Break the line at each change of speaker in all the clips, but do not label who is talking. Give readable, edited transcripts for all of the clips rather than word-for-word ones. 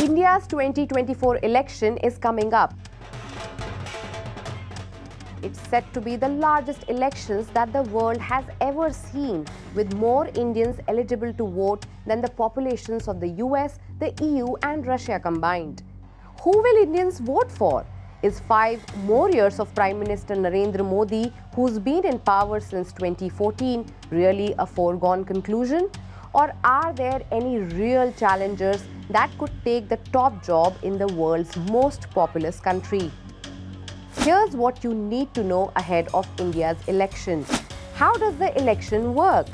India's 2024 election is coming up. It's set to be the largest elections that the world has ever seen, with more Indians eligible to vote than the populations of the US, the EU and Russia combined. Who will Indians vote for? Is 5 more years of Prime Minister Narendra Modi, who's been in power since 2014, really a foregone conclusion? Or are there any real challengers that could take the top job in the world's most populous country? Here's what you need to know ahead of India's election. How does the election work?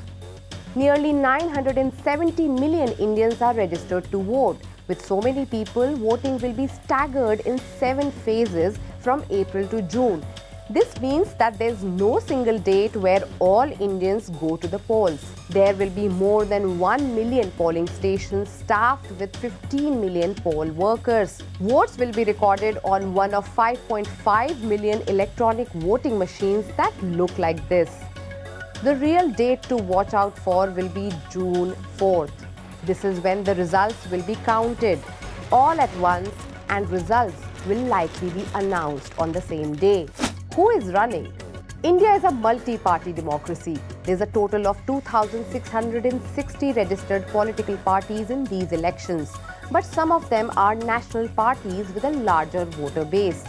Nearly 970 million Indians are registered to vote. With so many people, voting will be staggered in 7 phases from April to June. This means that there's no single date where all Indians go to the polls. There will be more than 1 million polling stations staffed with 15 million poll workers. Votes will be recorded on one of 5.5 million electronic voting machines that look like this. The real date to watch out for will be June 4th. This is when the results will be counted all at once, and results will likely be announced on the same day. Who is running? India is a multi-party democracy. There's a total of 2,660 registered political parties in these elections, but some of them are national parties with a larger voter base.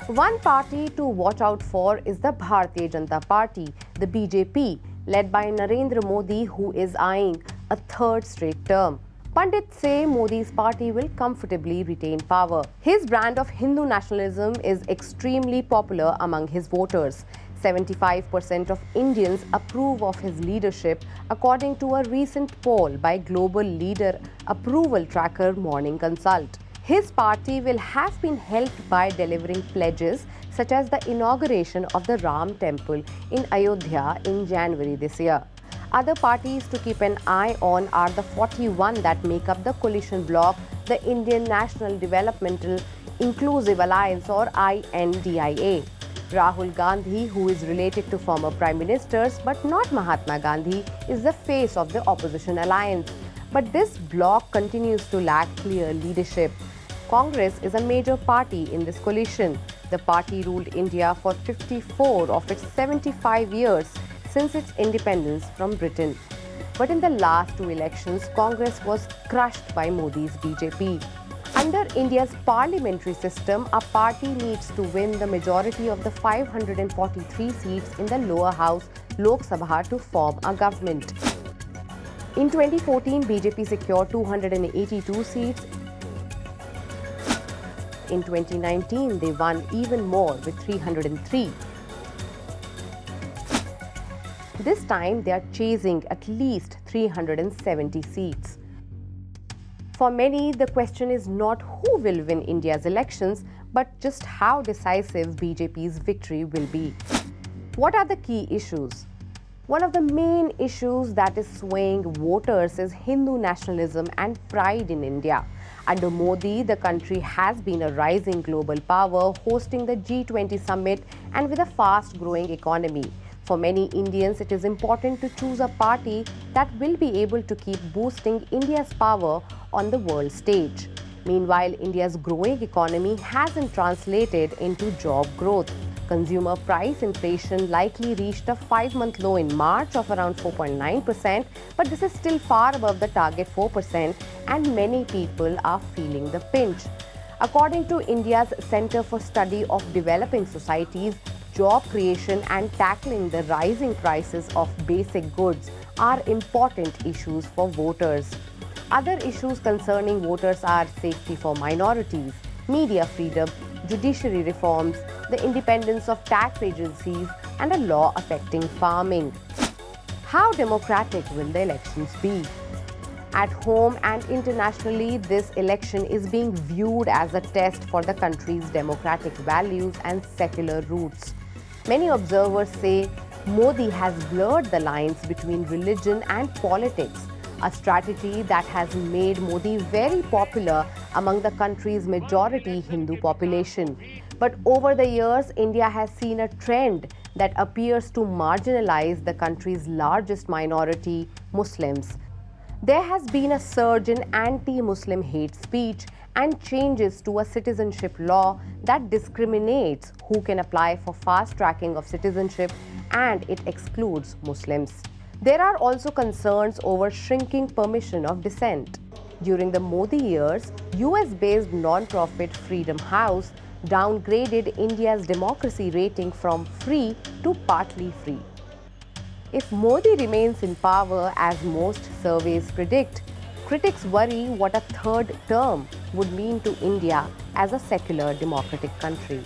One party to watch out for is the Bharatiya Janata Party, the BJP, led by Narendra Modi, who is eyeing a 3rd straight term. Pundits say Modi's party will comfortably retain power. His brand of Hindu nationalism is extremely popular among his voters. 75% of Indians approve of his leadership, according to a recent poll by global leader approval tracker Morning Consult. His party will have been helped by delivering pledges such as the inauguration of the Ram Temple in Ayodhya in January this year. Other parties to keep an eye on are the 41 that make up the coalition bloc, the Indian National Developmental Inclusive Alliance or INDIA. Rahul Gandhi, who is related to former Prime Ministers but not Mahatma Gandhi, is the face of the opposition alliance. But this bloc continues to lack clear leadership. Congress is a major party in this coalition. The party ruled India for 54 of its 75 years since its independence from Britain. But in the last 2 elections, Congress was crushed by Modi's BJP. Under India's parliamentary system, a party needs to win the majority of the 543 seats in the lower house, Lok Sabha, to form a government. In 2014, BJP secured 282 seats. In 2019, they won even more with 303. This time, they are chasing at least 370 seats. For many, the question is not who will win India's elections, but just how decisive BJP's victory will be. What are the key issues? One of the main issues that is swaying voters is Hindu nationalism and pride in India. Under Modi, the country has been a rising global power, hosting the G20 summit and with a fast-growing economy. For many Indians, it is important to choose a party that will be able to keep boosting India's power on the world stage. Meanwhile, India's growing economy hasn't translated into job growth. Consumer price inflation likely reached a 5-month low in March of around 4.9%, but this is still far above the target 4%, and many people are feeling the pinch. According to India's Center for Study of Developing Societies, job creation and tackling the rising prices of basic goods are important issues for voters. Other issues concerning voters are safety for minorities, media freedom, judiciary reforms, the independence of tax agencies, and a law affecting farming. How democratic will the elections be? At home and internationally, this election is being viewed as a test for the country's democratic values and secular roots. Many observers say Modi has blurred the lines between religion and politics, a strategy that has made Modi very popular among the country's majority Hindu population. But over the years, India has seen a trend that appears to marginalize the country's largest minority, Muslims. There has been a surge in anti-Muslim hate speech and changes to a citizenship law that discriminates who can apply for fast tracking of citizenship, and it excludes Muslims. There are also concerns over shrinking permission of dissent. During the Modi years, US-based non-profit Freedom House downgraded India's democracy rating from free to partly free. If Modi remains in power, as most surveys predict, critics worry what a third term would mean to India as a secular democratic country.